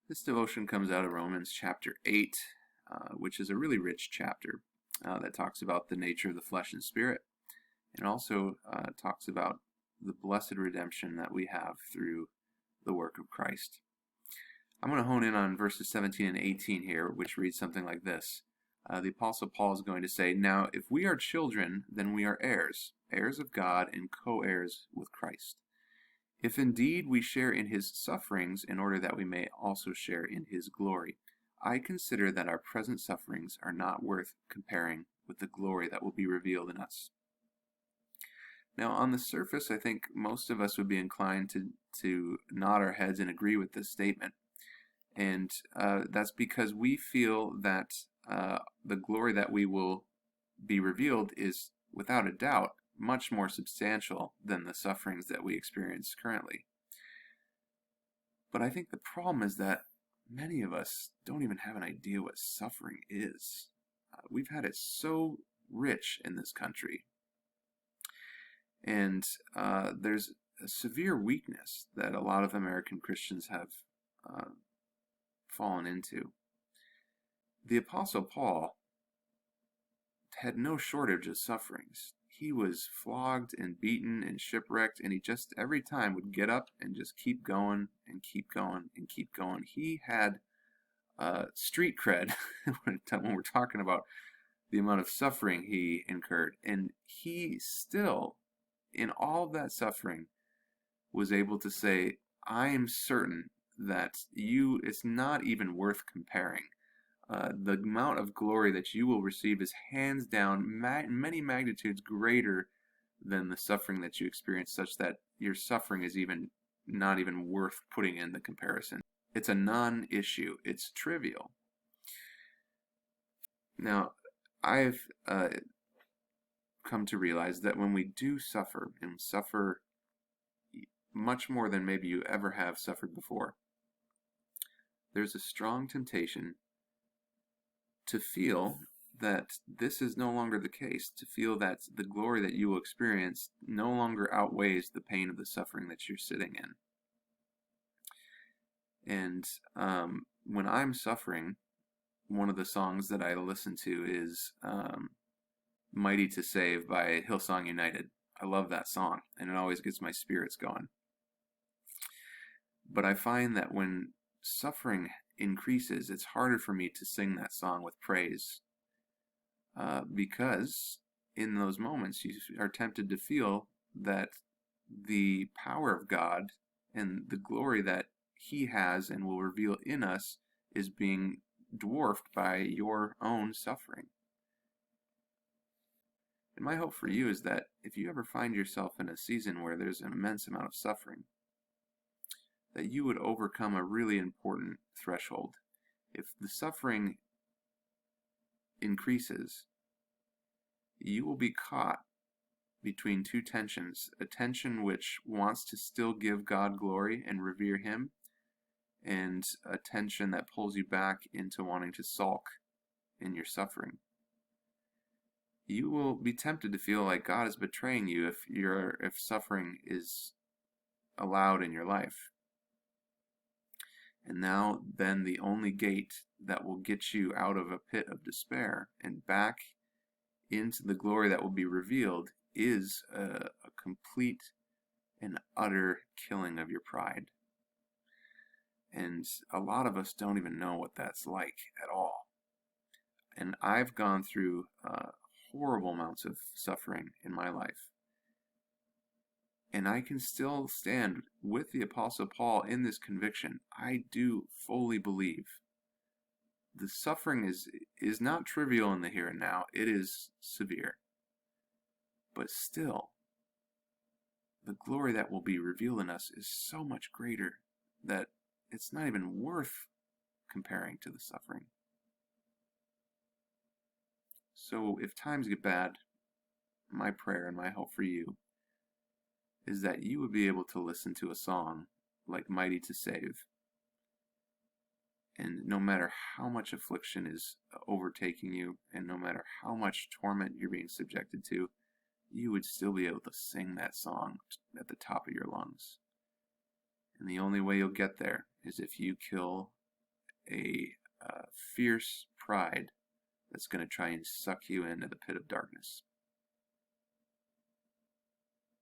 This devotion comes out of Romans chapter 8, which is a really rich chapter that talks about the nature of the flesh and spirit, and also talks about the blessed redemption that we have through the work of Christ. I'm going to hone in on verses 17 and 18 here, which reads something like this. The Apostle Paul is going to say, "Now, if we are children, then we are heirs, heirs of God and co-heirs with Christ. If indeed we share in his sufferings, in order that we may also share in his glory. I consider that our present sufferings are not worth comparing with the glory that will be revealed in us." Now, on the surface, I think most of us would be inclined to nod our heads and agree with this statement. And that's because we feel that the glory that we will be revealed is, without a doubt, much more substantial than the sufferings that we experience currently. But I think the problem is that many of us don't even have an idea what suffering is. We've had it so rich in this country. And there's a severe weakness that a lot of American Christians have fallen into. The Apostle Paul had no shortage of sufferings. He was flogged and beaten and shipwrecked, and he just every time would get up and just keep going and keep going and keep going. He had street cred when we're talking about the amount of suffering he incurred. And he still, in all of that suffering, was able to say, "I am certain that it's not even worth comparing. The amount of glory that you will receive is hands down many magnitudes greater than the suffering that you experience, such that your suffering is not even worth putting in the comparison. It's a non-issue. It's trivial." Now, I've come to realize that when we do suffer, and suffer much more than maybe you ever have suffered before, there's a strong temptation to feel that this is no longer the case, to feel that the glory that you will experience no longer outweighs the pain of the suffering that you're sitting in. And when I'm suffering, one of the songs that I listen to is "Mighty to Save" by Hillsong United. I love that song, and it always gets my spirits going. But I find that when suffering increases, it's harder for me to sing that song with praise, because in those moments you are tempted to feel that the power of God and the glory that he has and will reveal in us is being dwarfed by your own suffering. And my hope for you is that if you ever find yourself in a season where there's an immense amount of suffering, that you would overcome a really important threshold. If the suffering increases, you will be caught between two tensions: a tension which wants to still give God glory and revere him, and a tension that pulls you back into wanting to sulk in your suffering. You will be tempted to feel like God is betraying you if suffering is allowed in your life. And now then the only gate that will get you out of a pit of despair and back into the glory that will be revealed is a complete and utter killing of your pride. And a lot of us don't even know what that's like at all. And I've gone through horrible amounts of suffering in my life. And I can still stand with the Apostle Paul in this conviction. I do fully believe the suffering is not trivial in the here and now. It is severe. But still, the glory that will be revealed in us is so much greater that it's not even worth comparing to the suffering. So if times get bad, my prayer and my hope for you is that you would be able to listen to a song like "Mighty to Save," and no matter how much affliction is overtaking you, and no matter how much torment you're being subjected to, you would still be able to sing that song at the top of your lungs. And the only way you'll get there is if you kill a fierce pride that's going to try and suck you into the pit of darkness.